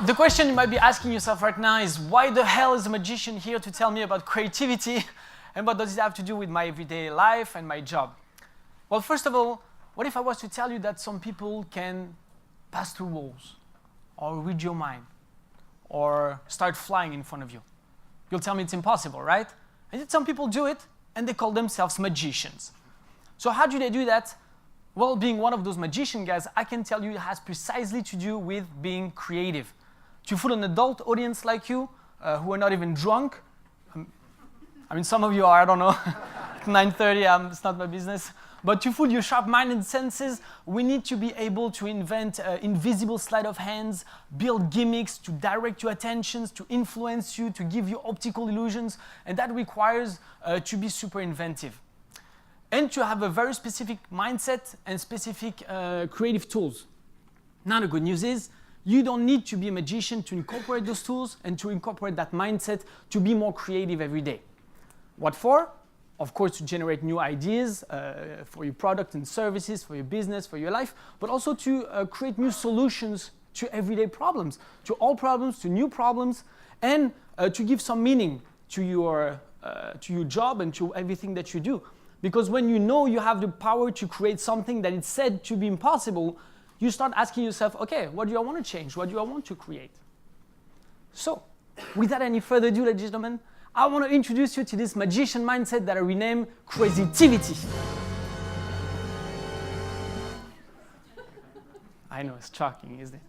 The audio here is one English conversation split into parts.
The question you might be asking yourself right now is, why the hell is a magician here to tell me about creativity? And what does it have to do with my everyday life and my job? Well, first of all, what if I was to tell you that some people can pass through walls, or read your mind, or start flying in front of you? You'll tell me it's impossible, right? And yet some people do it, and they call themselves magicians. So how do they do that? Well, being one of those magician guys, I can tell you it has precisely to do with being creative. To fool an adult audience like you, who are not even drunk, I mean, some of you are, I don't know, at 9:30, it's not my business. But to fool your sharp-minded senses, we need to be able to invent invisible sleight of hands, build gimmicks to direct your attentions, to influence you, to give you optical illusions, and that requires to be super inventive. And to have a very specific mindset and specific creative tools. Now the good news is, you don't need to be a magician to incorporate those tools and to incorporate that mindset to be more creative every day. What for? Of course, to generate new ideas for your product and services, for your business, for your life, but also to create new solutions to everyday problems, to all problems, to new problems, and to give some meaning to your job and to everything that you do. Because when you know you have the power to create something that is said to be impossible, you start asking yourself, okay, what do I want to change? What do I want to create? So, without any further ado, ladies and gentlemen, I want to introduce you to this magician mindset that I rename crazytivity. I know, it's shocking, isn't it?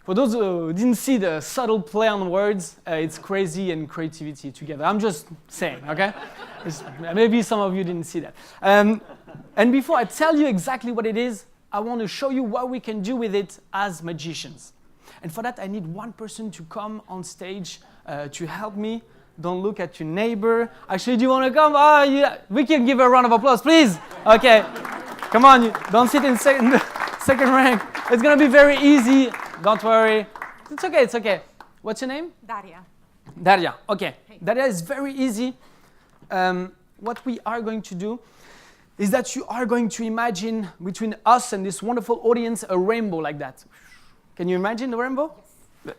For those who didn't see the subtle play on words, it's crazy and creativity together. I'm just saying, okay? Maybe some of you didn't see that. And before I tell you exactly what it is, I want to show you what we can do with it as magicians. And for that, I need one person to come on stage to help me. Don't look at your neighbor. Actually, do you want to come? Oh, yeah. We can give her a round of applause, please. Okay. Come on. Don't sit in second rank. It's going to be very easy. Don't worry. It's okay. It's okay. What's your name? Daria. Daria. Okay. Hey. Daria is very easy. What we are going to do is that you are going to imagine between us and this wonderful audience a rainbow like that. Can you imagine the rainbow? Yes.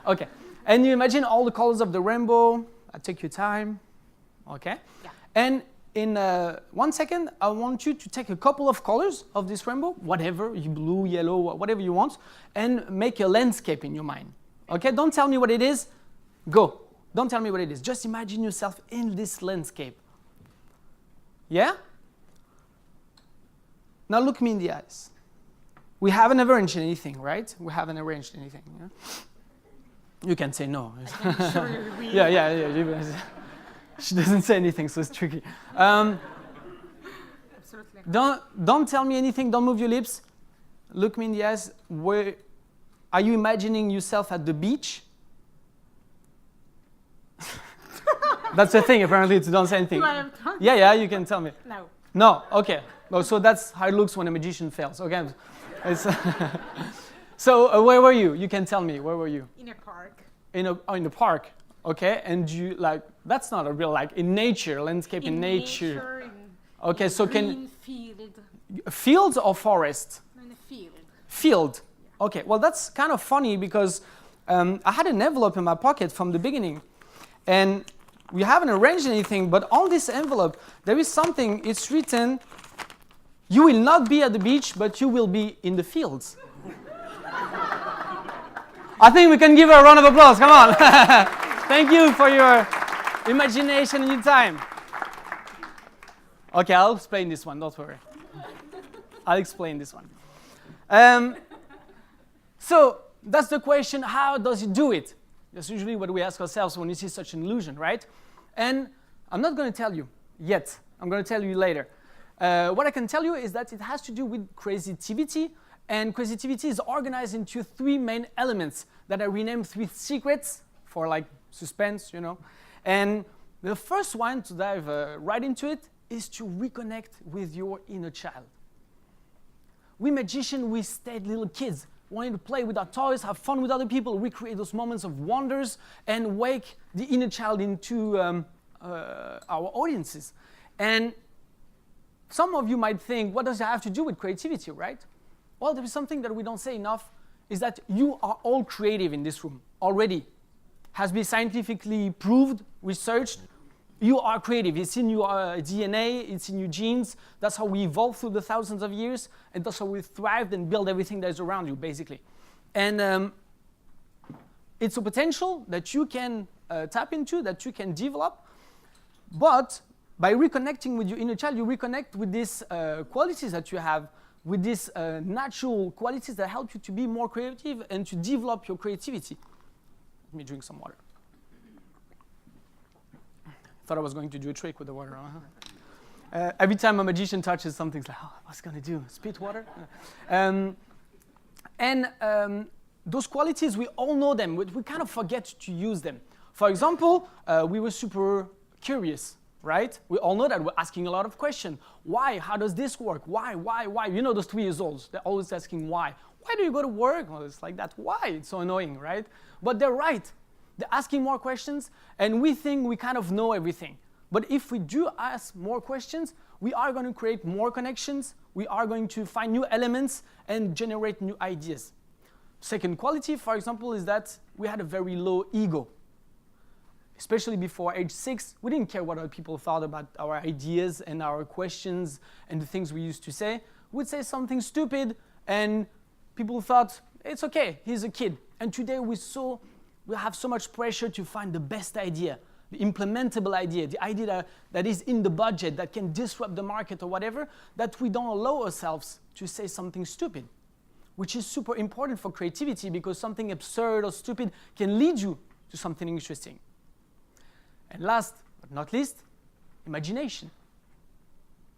Okay. And you imagine all the colors of the rainbow. Take your time. Okay? Yeah. And in 1 second, I want you to take a couple of colors of this rainbow, whatever, blue, yellow, whatever you want, and make a landscape in your mind. Okay? Don't tell me what it is. Go. Don't tell me what it is. Just imagine yourself in this landscape. Yeah? Now look me in the eyes. We haven't arranged anything, right? We haven't arranged anything. Yeah? You can say no. I'm sure we Yeah. She doesn't say anything, so it's tricky. Absolutely. Don't tell me anything. Don't move your lips. Look me in the eyes. Where are you imagining yourself at the beach? That's the thing, apparently, to don't say anything. Do I have time? Yeah, you can tell me. No. No, okay. Oh, so that's how it looks when a magician fails. Okay. So where were you? You can tell me. Where were you? In a park. In the park. Okay. And you that's not a real in nature, landscape in nature. In okay. So green field. Fields or forest? In a field. Field. Okay. Well, that's kind of funny because I had an envelope in my pocket from the beginning, and we haven't arranged anything. But on this envelope, there is something. It's written. You will not be at the beach, but you will be in the fields. I think we can give her a round of applause. Come on. Thank you for your imagination and your time. Okay, I'll explain this one. Don't worry. I'll explain this one. So that's the question. How does it do it? That's usually what we ask ourselves when we see such an illusion, right? And I'm not going to tell you yet. I'm going to tell you later. What I can tell you is that it has to do with crazytivity, and crazytivity is organized into 3 main elements that I renamed 3 secrets for suspense, you know. And the first one, to dive right into it, is to reconnect with your inner child. We magicians, we stayed little kids, wanting to play with our toys, have fun with other people, recreate those moments of wonders, and wake the inner child into our audiences. And some of you might think, what does it have to do with creativity, right? Well, there is something that we don't say enough, is that you are all creative in this room already. Has been scientifically proved, researched. You are creative. It's in your DNA, it's in your genes. That's how we evolved through the thousands of years, and that's how we thrived and built everything that is around you, basically. And it's a potential that you can tap into, that you can develop. But by reconnecting with your inner child, you reconnect with these qualities that you have, with these natural qualities that help you to be more creative and to develop your creativity. Let me drink some water. Thought I was going to do a trick with the water. Every time a magician touches something, it's like, oh, what's going to do? Spit water? Those qualities, we all know them. We kind of forget to use them. For example, we were super curious, right? We all know that we're asking a lot of questions. Why? How does this work? Why? You know those 3 years olds, they're always asking why. Why do you go to work? Well, it's like that. Why? It's so annoying, right? But they're right. They're asking more questions, and we think we kind of know everything. But if we do ask more questions, we are going to create more connections, we are going to find new elements and generate new ideas. Second quality, for example, is that we had a very low ego. Especially before age 6, we didn't care what other people thought about our ideas and our questions and the things we used to say. We'd say something stupid, and people thought, it's okay, he's a kid. And today we have so much pressure to find the best idea, the implementable idea, the idea that is in the budget, that can disrupt the market or whatever, that we don't allow ourselves to say something stupid, which is super important for creativity, because something absurd or stupid can lead you to something interesting. And last but not least, imagination.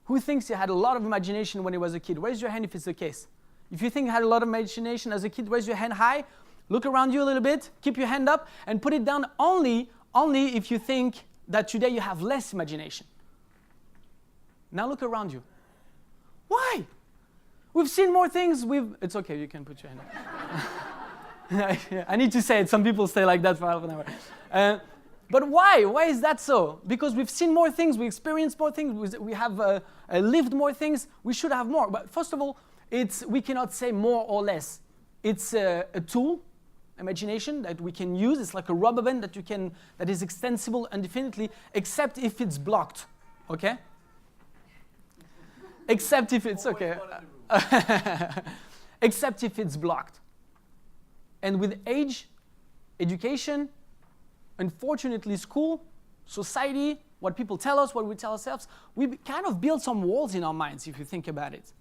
Who thinks he had a lot of imagination when he was a kid? Raise your hand if it's the case. If you think you had a lot of imagination as a kid, raise your hand high. Look around you a little bit, keep your hand up, and put it down only if you think that today you have less imagination. Now look around you. Why? We've seen more things. It's okay, you can put your hand up. I need to say it. Some people stay like that for half an hour. But why? Why is that so? Because we've seen more things, we experienced more things, we have lived more things, we should have more. But first of all, we cannot say more or less. It's a tool, imagination, that we can use. It's like a rubber band that is extensible indefinitely, except if it's blocked, okay? Except if it's, okay. Except if it's blocked. And with age, education, unfortunately school, society, what people tell us, what we tell ourselves, we kind of build some walls in our minds, if you think about it.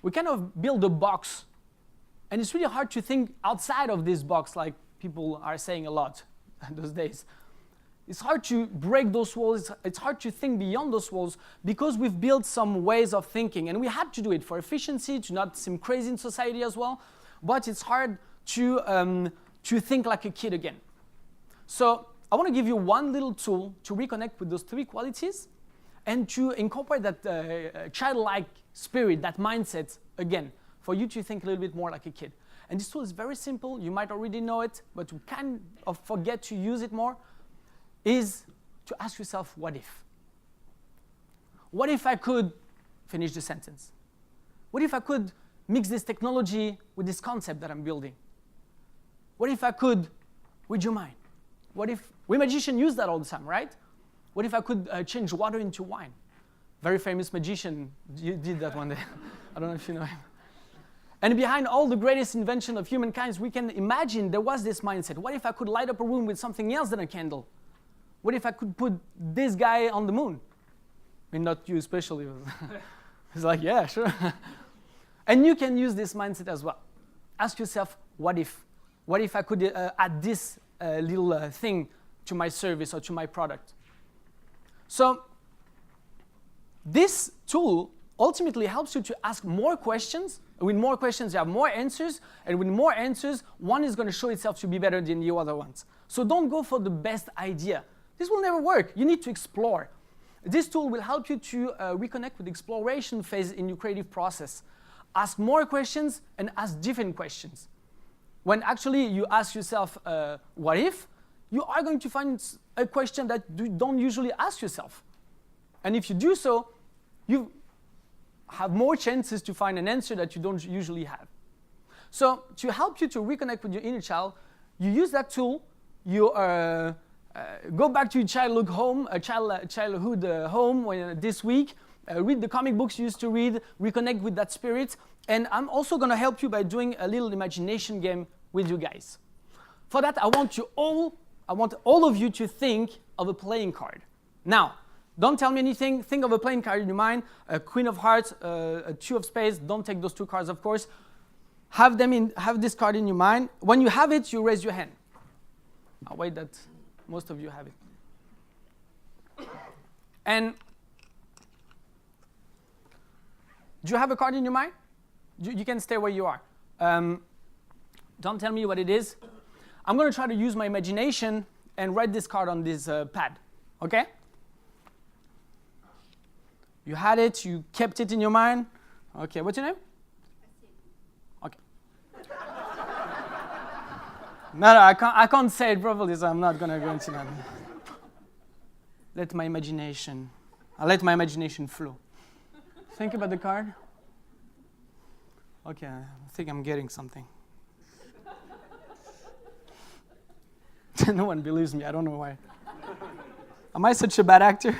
We kind of build a box. And it's really hard to think outside of this box, like people are saying a lot those days. It's hard to break those walls. It's hard to think beyond those walls, because we've built some ways of thinking. And we had to do it for efficiency, to not seem crazy in society as well. But it's hard to think like a kid again. So I want to give you one little tool to reconnect with those 3 qualities and to incorporate that childlike spirit, that mindset again, for you to think a little bit more like a kid. And this tool is very simple. You might already know it, but you kind of forget to use it more, is to ask yourself, what if? What if I could finish the sentence? What if I could mix this technology with this concept that I'm building? What if I could read your mind? What if, we magicians use that all the time, right? What if I could change water into wine? Very famous magician did that one day. I don't know if you know him. And behind all the greatest invention of humankind, we can imagine there was this mindset. What if I could light up a room with something else than a candle? What if I could put this guy on the moon? I mean, not you especially. It's like, yeah, sure. And you can use this mindset as well. Ask yourself, what if? What if I could add this little thing to my service or to my product? So this tool ultimately helps you to ask more questions. With more questions, you have more answers. And with more answers, one is going to show itself to be better than the other ones. So don't go for the best idea. This will never work. You need to explore. This tool will help you to reconnect with the exploration phase in your creative process. Ask more questions and ask different questions. When actually you ask yourself, what if? You are going to find a question that you don't usually ask yourself. And if you do so, you have more chances to find an answer that you don't usually have. So to help you to reconnect with your inner child, you use that tool. You go back to your childhood home, this week. Read the comic books you used to read. Reconnect with that spirit. And I'm also going to help you by doing a little imagination game with you guys. For that, I want all of you to think of a playing card. Now, don't tell me anything. Think of a playing card in your mind. A Queen of Hearts, a Two of Spades. Don't take those two cards, of course. Have this card in your mind. When you have it, you raise your hand. I'll wait that most of you have it. And do you have a card in your mind? You can stay where you are. Don't tell me what it is. I'm going to try to use my imagination and write this card on this pad. Okay? You had it. You kept it in your mind. Okay. What's your name? Okay. No, I can't say it properly, so I'm not going to go into that. I'll let my imagination flow. Think about the card. Okay, I think I'm getting something. No one believes me. I don't know why. Am I such a bad actor?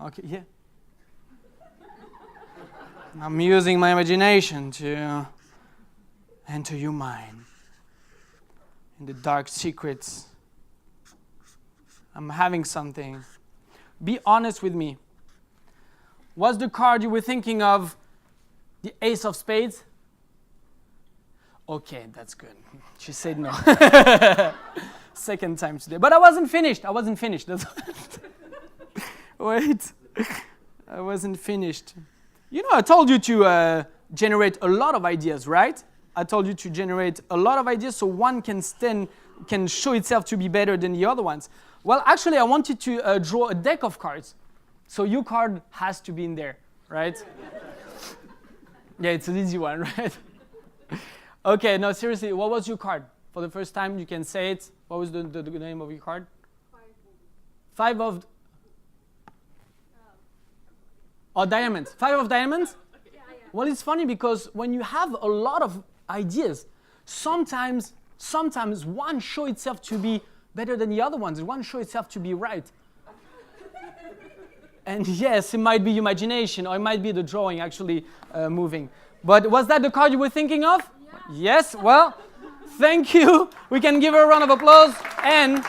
Okay, yeah. I'm using my imagination to enter your mind in the dark secrets. I'm having something. Be honest with me. Was the card you were thinking of the Ace of Spades? Okay, that's good. She said no. Second time today. But I wasn't finished. That's Wait. I wasn't finished. You know, I told you to generate a lot of ideas, right? I told you to generate a lot of ideas so one can show itself to be better than the other ones. Well, actually, I wanted to draw a deck of cards. So your card has to be in there, right? Yeah, it's an easy one, right? Okay, no, seriously, what was your card? For the first time, you can say it. What was the name of your card? Five of... Oh, diamonds. Five of diamonds? Yeah. Well, it's funny because when you have a lot of ideas, sometimes one show itself to be better than the other ones. One show itself to be right. And yes, it might be imagination, or it might be the drawing actually moving. But was that the card you were thinking of? Yeah. Yes, well, thank you. We can give her a round of applause. And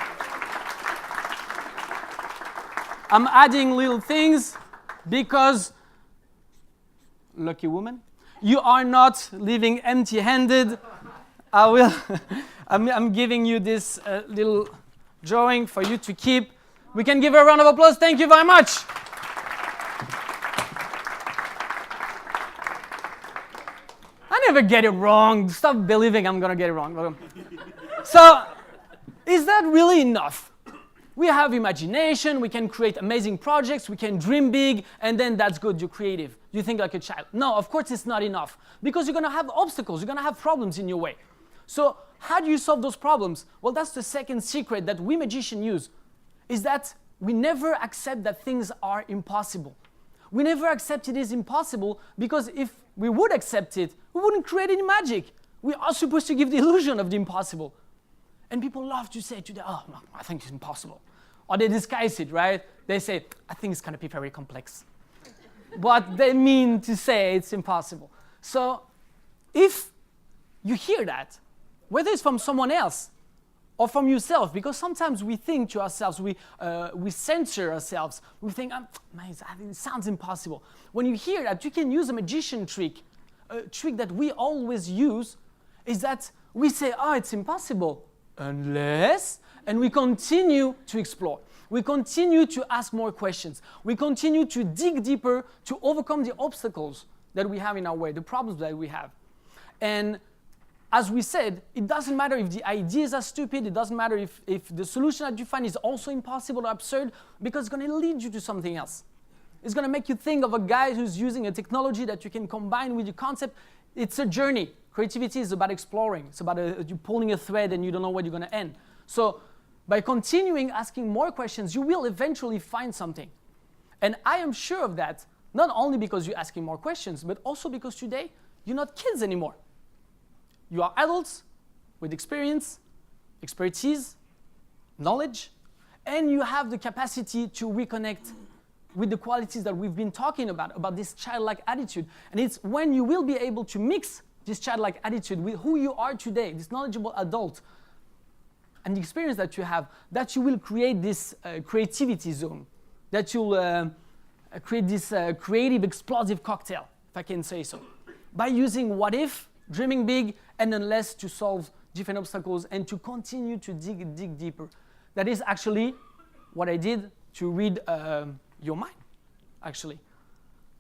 I'm adding little things because, lucky woman, you are not leaving empty-handed. I'm giving you this little drawing for you to keep. We can give her a round of applause. Thank you very much. I never get it wrong. Stop believing I'm going to get it wrong. So, is that really enough? We have imagination, we can create amazing projects, we can dream big, and then that's good, you're creative. You think like a child. No, of course it's not enough. Because you're going to have obstacles, you're going to have problems in your way. So, how do you solve those problems? Well, that's the second secret that we magicians use, is that we never accept that things are impossible. We never accept it is impossible because if we would accept it, we wouldn't create any magic. We are supposed to give the illusion of the impossible. And people love to say today, oh, no, I think it's impossible. Or they disguise it, right? They say, I think it's going to be very complex. But they mean to say it's impossible. So if you hear that, whether it's from someone else or from yourself, because sometimes we think to ourselves, we censor ourselves. We think, man, it sounds impossible. When you hear that, you can use a magician trick. A trick that we always use is that we say, oh, it's impossible. Unless, and we continue to explore. We continue to ask more questions. We continue to dig deeper to overcome the obstacles that we have in our way, the problems that we have. And as we said, it doesn't matter if the ideas are stupid, it doesn't matter if the solution that you find is also impossible or absurd, because it's going to lead you to something else. It's going to make you think of a guy who's using a technology that you can combine with your concept. It's a journey. Creativity is about exploring. It's about you pulling a thread and you don't know where you're going to end. So by continuing asking more questions, you will eventually find something. And I am sure of that, not only because you're asking more questions, but also because today you're not kids anymore. You are adults with experience, expertise, knowledge, and you have the capacity to reconnect with the qualities that we've been talking about this childlike attitude. And it's when you will be able to mix this childlike attitude with who you are today, this knowledgeable adult, and the experience that you have, that you will create this creativity zone, that you'll create this creative, explosive cocktail, if I can say so, by using what if, dreaming big, and unless to solve different obstacles and to continue to dig deeper. That is actually what I did to read your mind, actually.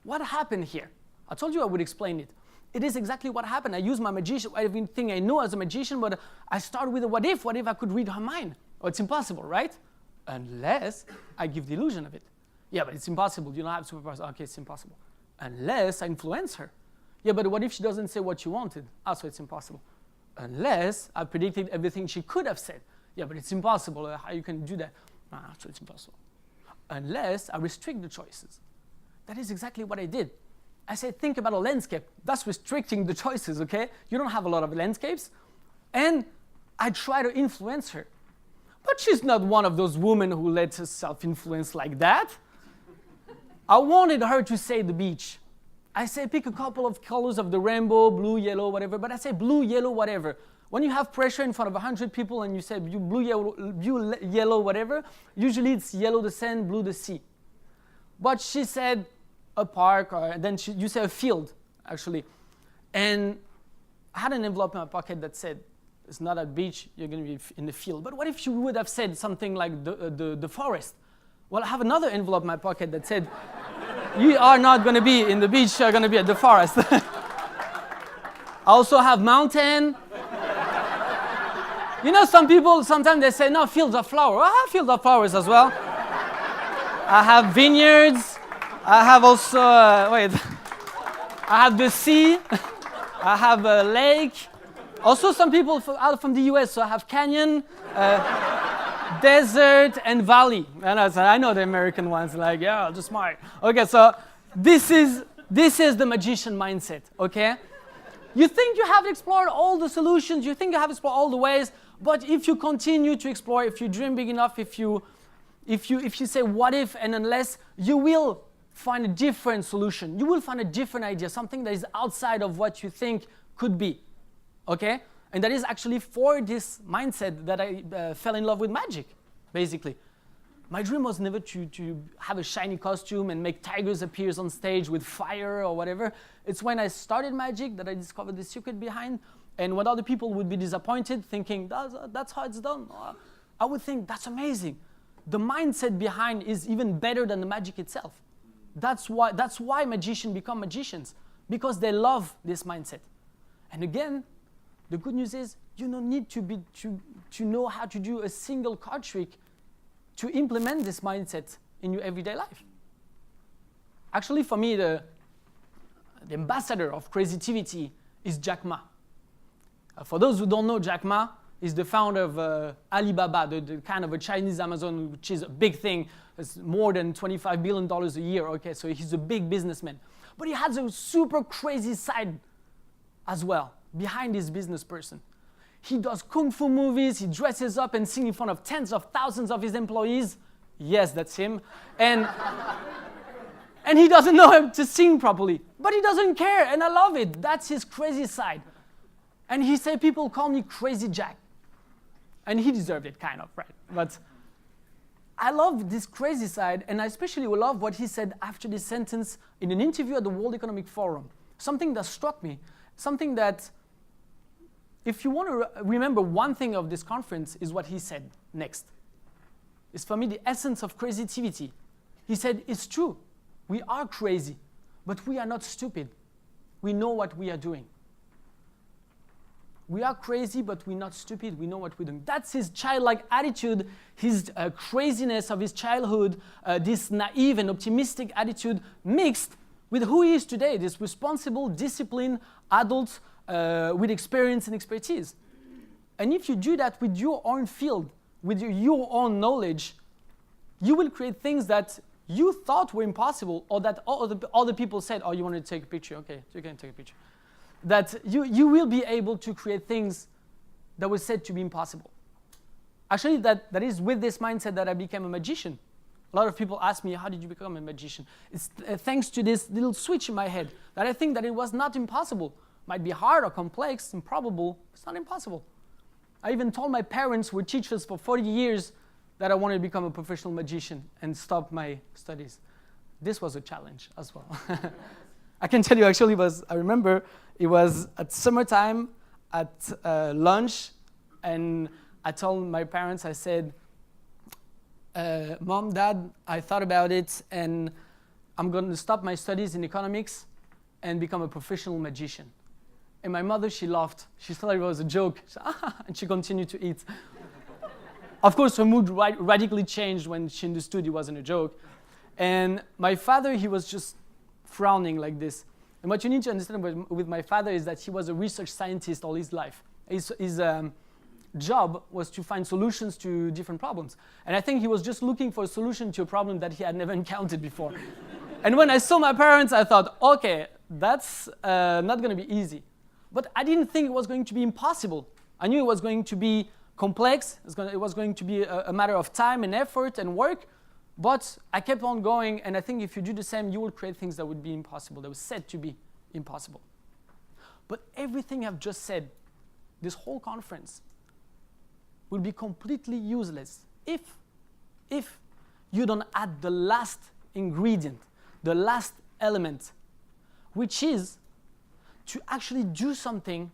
What happened here? I told you I would explain it. It is exactly what happened. I use my magician, everything I know as a magician, but I start with a what if I could read her mind? Oh, it's impossible, right? Unless I give the illusion of it. Yeah, but it's impossible. You don't have superpowers. Okay, it's impossible. Unless I influence her. Yeah, but what if she doesn't say what you wanted? Ah, so it's impossible. Unless I predicted everything she could have said. Yeah, but it's impossible. How you can do that? Ah, so it's impossible. Unless I restrict the choices. That is exactly what I did. I said, think about a landscape. That's restricting the choices, okay? You don't have a lot of landscapes. And I try to influence her. But she's not one of those women who lets herself influence like that. I wanted her to say the beach. I say pick a couple of colors of the rainbow, blue, yellow, whatever. But I say blue, yellow, whatever. When you have pressure in front of 100 people and you say blue, yellow, whatever, usually it's yellow the sand, blue the sea. But she said a park, or then you say a field, actually. And I had an envelope in my pocket that said, it's not a beach, you're going to be in the field. But what if you would have said something like the forest? Well, I have another envelope in my pocket that said, you are not going to be in the beach, you're going to be at the forest. I also have mountain. You know, some people, sometimes they say, no, fields of flowers. I have fields of flowers as well. I have vineyards. I have also, I have the sea. I have a lake. Also, some people out from the US, so I have canyon, desert, and valley. And I know the American ones, like, yeah, just smart. Okay, so this is the magician mindset, okay? You think you have explored all the solutions, you think you have explored all the ways, but if you continue to explore, if you dream big enough, if you say what if and unless, you will find a different solution. You will find a different idea, something that is outside of what you think could be, okay? And that is actually for this mindset that I fell in love with magic, basically. My dream was never to have a shiny costume and make tigers appear on stage with fire or whatever. It's when I started magic that I discovered the secret behind. And when other people would be disappointed, thinking, that's how it's done, I would think, that's amazing. The mindset behind is even better than the magic itself. That's why magicians become magicians, because they love this mindset. And again, the good news is you don't need to know how to do a single card trick to implement this mindset in your everyday life. Actually, for me, the ambassador of crazytivity is Jack Ma. For those who don't know, Jack Ma is the founder of Alibaba, the kind of a Chinese Amazon, which is a big thing. It's more than $25 billion a year. Okay, so he's a big businessman. But he has a super crazy side as well behind his business person. He does kung fu movies, he dresses up and sings in front of tens of thousands of his employees. Yes, that's him. And he doesn't know how to sing properly. But he doesn't care, and I love it. That's his crazy side. And he said, people call me Crazy Jack. And he deserved it, kind of, right? But I love this crazy side, and I especially love what he said after this sentence in an interview at the World Economic Forum. Something that struck me, something that, if you want to remember one thing of this conference, is what he said next. It's for me the essence of crazytivity. He said, it's true, we are crazy, but we are not stupid. We know what we are doing. We are crazy, but we're not stupid. We know what we're doing. That's his childlike attitude, his craziness of his childhood, this naive and optimistic attitude mixed with who he is today, this responsible, disciplined adult with experience and expertise. And if you do that with your own field, with your own knowledge, you will create things that you thought were impossible or that other people said, oh, you want to take a picture? Okay, you can take a picture. that you will be able to create things that were said to be impossible. Actually, that is with this mindset that I became a magician. A lot of people ask me, how did you become a magician? It's thanks to this little switch in my head that I think that it was not impossible. Might be hard or complex, improbable, it's not impossible. I even told my parents, who were teachers for 40 years, that I wanted to become a professional magician and stop my studies. This was a challenge as well. I can tell you, actually, I remember it was at summertime at lunch, and I told my parents, I said, Mom, Dad, I thought about it, and I'm going to stop my studies in economics and become a professional magician. And my mother, she laughed. She thought it was a joke. She said, and she continued to eat. Of course, her mood radically changed when she understood it wasn't a joke. And my father, he was just frowning like this. And what you need to understand with my father is that he was a research scientist all his life. His job was to find solutions to different problems. And I think he was just looking for a solution to a problem that he had never encountered before. And when I saw my parents, I thought, okay, that's not going to be easy. But I didn't think it was going to be impossible. I knew it was going to be complex. It was going to be a matter of time and effort and work. But I kept on going, and I think if you do the same, you will create things that would be impossible, that was said to be impossible. But everything I've just said, this whole conference, will be completely useless if you don't add the last ingredient, the last element, which is to actually do something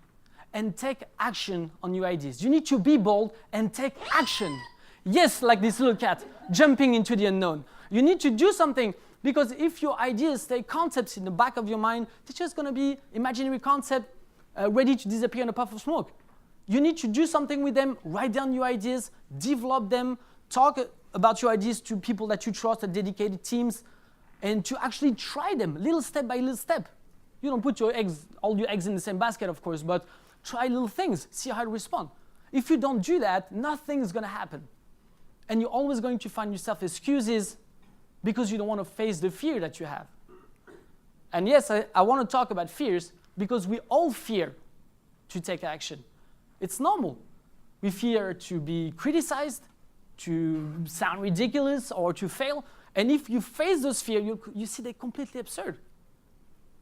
and take action on your ideas. You need to be bold and take action. Yes, like this little cat jumping into the unknown. You need to do something, because if your ideas stay concepts in the back of your mind, they're just going to be imaginary concepts ready to disappear in a puff of smoke. You need to do something with them, write down your ideas, develop them, talk about your ideas to people that you trust, dedicated teams, and to actually try them little step by little step. You don't put all your eggs in the same basket, of course, but try little things, see how it responds. If you don't do that, nothing is going to happen. And you're always going to find yourself excuses because you don't want to face the fear that you have. And yes, I want to talk about fears because we all fear to take action. It's normal. We fear to be criticized, to sound ridiculous, or to fail. And if you face those fears, you see they're completely absurd.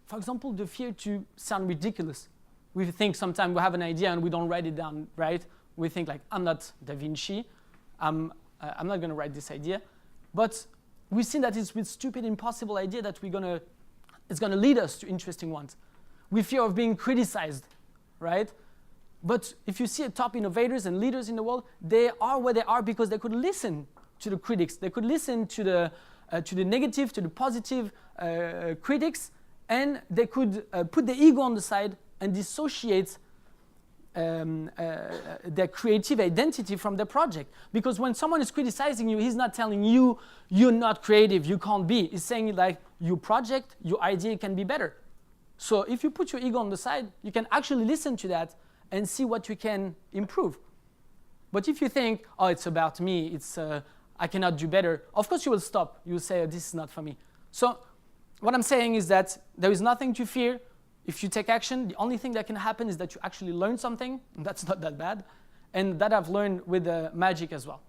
For example, the fear to sound ridiculous. We think sometimes we have an idea and we don't write it down, right? We think like, I'm not Da Vinci. I'm not going to write this idea. But we see that it's with stupid, impossible idea that it's going to lead us to interesting ones. We fear of being criticized, right? But if you see top innovators and leaders in the world, they are where they are because they could listen to the critics. They could listen to the negative, to the positive critics, and they could put the ego on the side and dissociate their creative identity from their project. Because when someone is criticizing you, he's not telling you, you're not creative, you can't be. He's saying like, your project, your idea can be better. So if you put your ego on the side, you can actually listen to that and see what you can improve. But if you think, oh, it's about me, I cannot do better, of course you will stop. You will say, oh, this is not for me. So what I'm saying is that there is nothing to fear. If you take action, the only thing that can happen is that you actually learn something, and that's not that bad. And that I've learned with magic as well.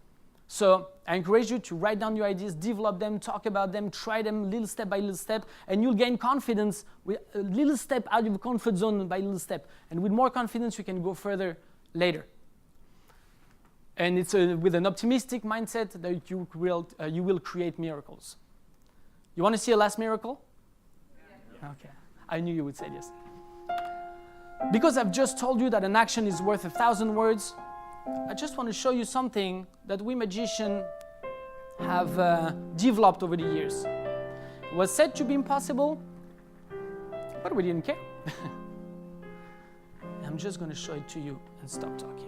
So I encourage you to write down your ideas, develop them, talk about them, try them little step by little step, and you'll gain confidence with a little step out of your comfort zone by little step. And with more confidence, you can go further later. And it's with an optimistic mindset that you will create miracles. You want to see a last miracle? Yeah. Okay. I knew you would say yes. Because I've just told you that an action is worth 1,000 words, I just want to show you something that we magicians have developed over the years. It was said to be impossible, but we didn't care. I'm just going to show it to you and stop talking.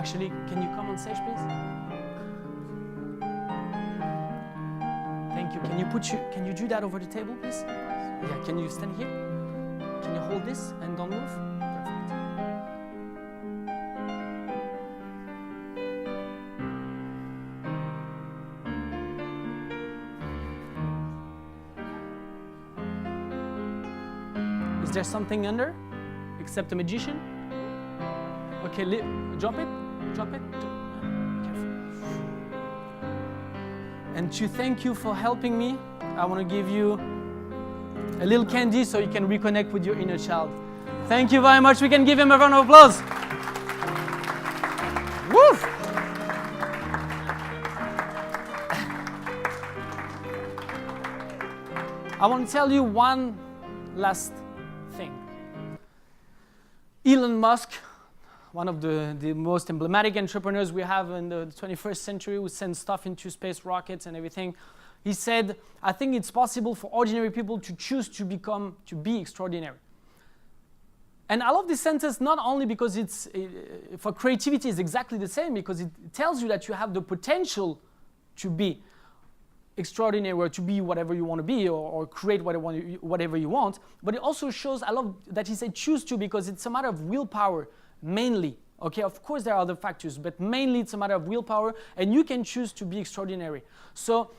Actually, can you come on stage, please? Thank you. Can you do that over the table, please? Yeah, can you stand here? Can you hold this and don't move? Perfect. Is there something under, except a magician? Okay, drop it. Drop it. Careful. And to thank you for helping me, I want to give you a little candy so you can reconnect with your inner child. Thank you very much. We can give him a round of applause. Woo! I want to tell you one last thing. Elon Musk, one of the most emblematic entrepreneurs we have in the 21st century, who sends stuff into space, rockets and everything, he said, I think it's possible for ordinary people to choose to be extraordinary. And I love this sentence not only because for creativity it's exactly the same, because it tells you that you have the potential to be extraordinary or to be whatever you want to be or create whatever you want. But it also shows, I love that he said choose to, because it's a matter of willpower mainly. Okay, of course there are other factors, but mainly it's a matter of willpower, and you can choose to be extraordinary. So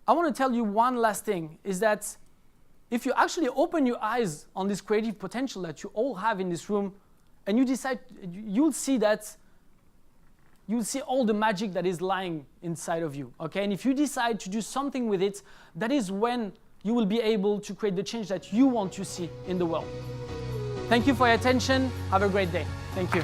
I want to tell you one last thing, is that if you actually open your eyes on this creative potential that you all have in this room, and you decide, you'll see all the magic that is lying inside of you, okay? And if you decide to do something with it, that is when you will be able to create the change that you want to see in the world. Thank you for your attention. Have a great day. Thank you.